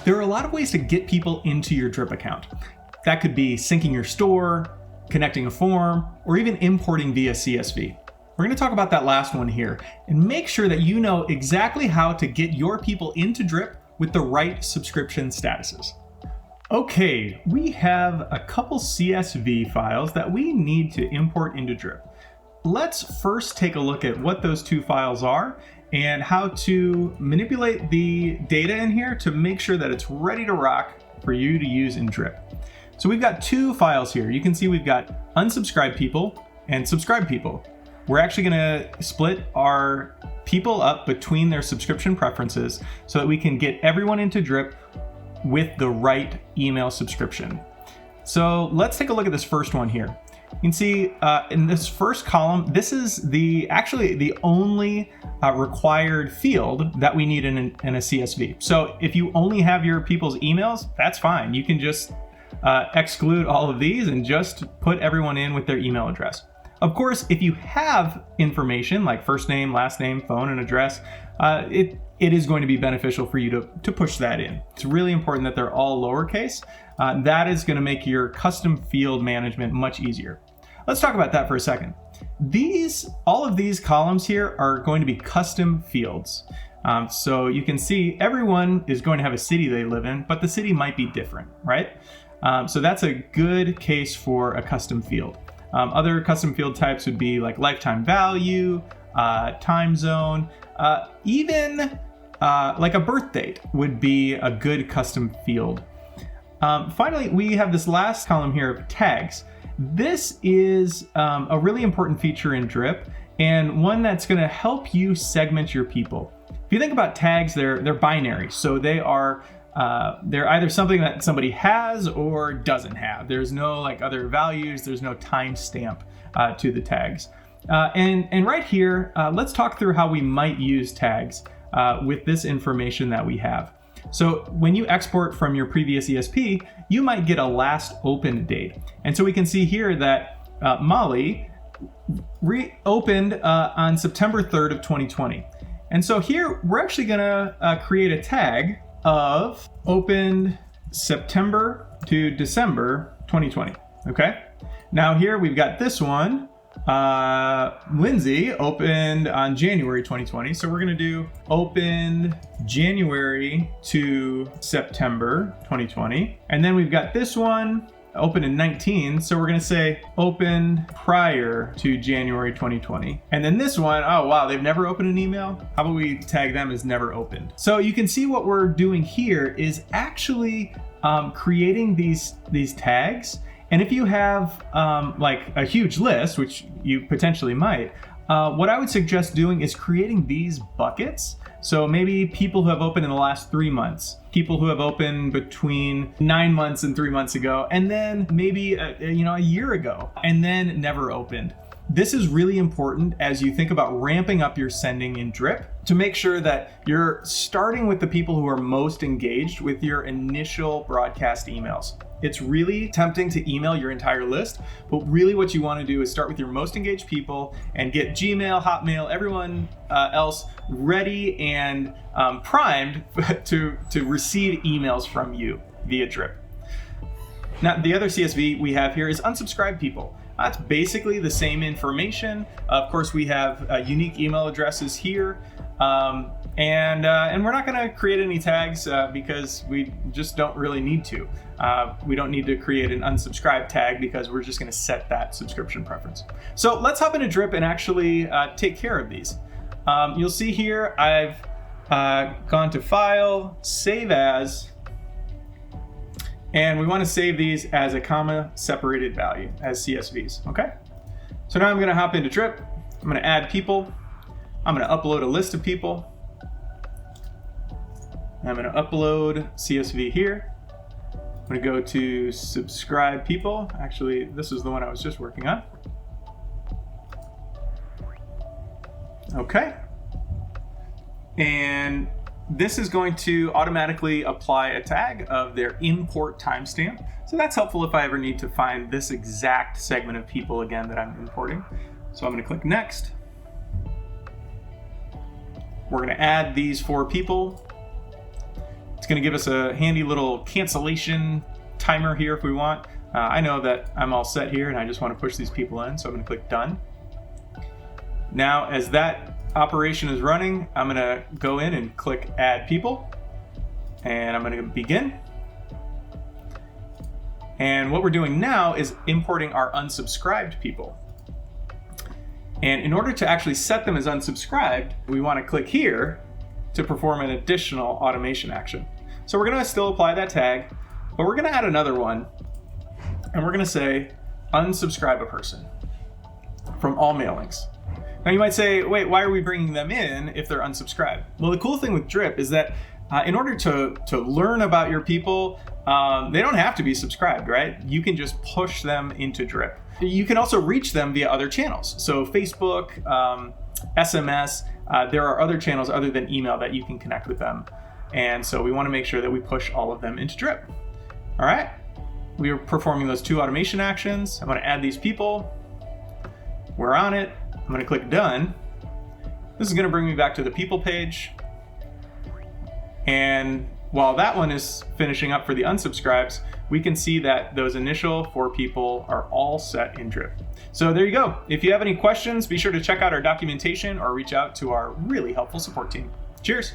There are a lot of ways to get people into your Drip account. That could be syncing your store, connecting a form, or even importing via CSV. We're going to talk about that last one here and make sure that you know exactly how to get your people into Drip with the right subscription statuses. Okay, we have a couple CSV files that we need to import into Drip. Let's first take a look at what those two files are and how to manipulate the data in here to make sure that it's ready to rock for you to use in Drip. So we've got two files here. You can see we've got unsubscribed people and subscribed people. We're actually gonna split our people up between their subscription preferences so that we can get everyone into Drip with the right email subscription. So let's take a look at this first one here. You can see in this first column, this is actually the only required field that we need in a CSV. So if you only have your people's emails, that's fine. You can just exclude all of these and just put everyone in with their email address. Of course, if you have information like first name, last name, phone, and address, it is going to be beneficial for you to push that in. It's really important that they're all lowercase. That is going to make your custom field management much easier. Let's talk about that for a second. All of these columns here are going to be custom fields. So you can see everyone is going to have a city they live in, but the city might be different, right? So that's a good case for a custom field. Other custom field types would be like lifetime value, time zone, even like a birth date would be a good custom field. Finally, we have this last column here of tags. This is a really important feature in Drip and one that's going to help you segment your people. If you think about tags, they're binary, so they're either something that somebody has or doesn't have. There's no like other values. There's no timestamp to the tags. And right here, let's talk through how we might use tags with this information that we have. So when you export from your previous ESP, you might get a last opened date. And so we can see here that Molly reopened on September 3rd of 2020. And so here we're actually gonna create a tag of opened September to December 2020, okay? Now here we've got this one, Lindsay opened on January 2020. So we're gonna do opened January to September 2020. And then we've got this one, opened in 19. So we're gonna say opened prior to January 2020. And then this one, oh wow, they've never opened an email. How about we tag them as never opened? So you can see what we're doing here is actually creating these tags. And if you have like a huge list, which you potentially might, what I would suggest doing is creating these buckets. So maybe people who have opened in the last 3 months, people who have opened between 9 months and 3 months ago, and then maybe a year ago, and then never opened. This is really important as you think about ramping up your sending in Drip to make sure that you're starting with the people who are most engaged with your initial broadcast emails. It's really tempting to email your entire list, but really what you want to do is start with your most engaged people and get Gmail, Hotmail, everyone else ready and primed to receive emails from you via Drip. Now, the other CSV we have here is unsubscribed people. That's basically the same information. Of course, we have unique email addresses here. And we're not gonna create any tags because we just don't really need to. We don't need to create an unsubscribe tag because we're just gonna set that subscription preference. So let's hop into Drip and actually take care of these. You'll see here, I've gone to File, Save As, and we wanna save these as a comma separated value as CSVs, okay? So now I'm gonna hop into Drip. I'm gonna add people. I'm gonna upload a list of people. I'm gonna upload CSV here. I'm gonna go to subscribe people. Actually, this is the one I was just working on. Okay. And this is going to automatically apply a tag of their import timestamp. So that's helpful if I ever need to find this exact segment of people again that I'm importing. So I'm gonna click next. We're gonna add these 4 people. It's going to give us a handy little cancellation timer here if we want. I know that I'm all set here and I just want to push these people in, so I'm going to click done. Now, as that operation is running, I'm going to go in and click add people, and I'm going to begin. And what we're doing now is importing our unsubscribed people. And in order to actually set them as unsubscribed, we want to click here to perform an additional automation action. So we're going to still apply that tag, but we're going to add another one, and we're going to say unsubscribe a person from all mailings. Now you might say, wait, why are we bringing them in if they're unsubscribed? Well, the cool thing with Drip is that in order to learn about your people, they don't have to be subscribed, right? You can just push them into Drip. You can also reach them via other channels. So Facebook, SMS, there are other channels other than email that you can connect with them. And so we want to make sure that we push all of them into Drip. All right, we are performing those 2 automation actions. I'm going to add these people. We're on it. I'm going to click done. This is going to bring me back to the people page. And while that one is finishing up for the unsubscribes, we can see that those initial 4 people are all set in Drip. So there you go. If you have any questions, be sure to check out our documentation or reach out to our really helpful support team. Cheers.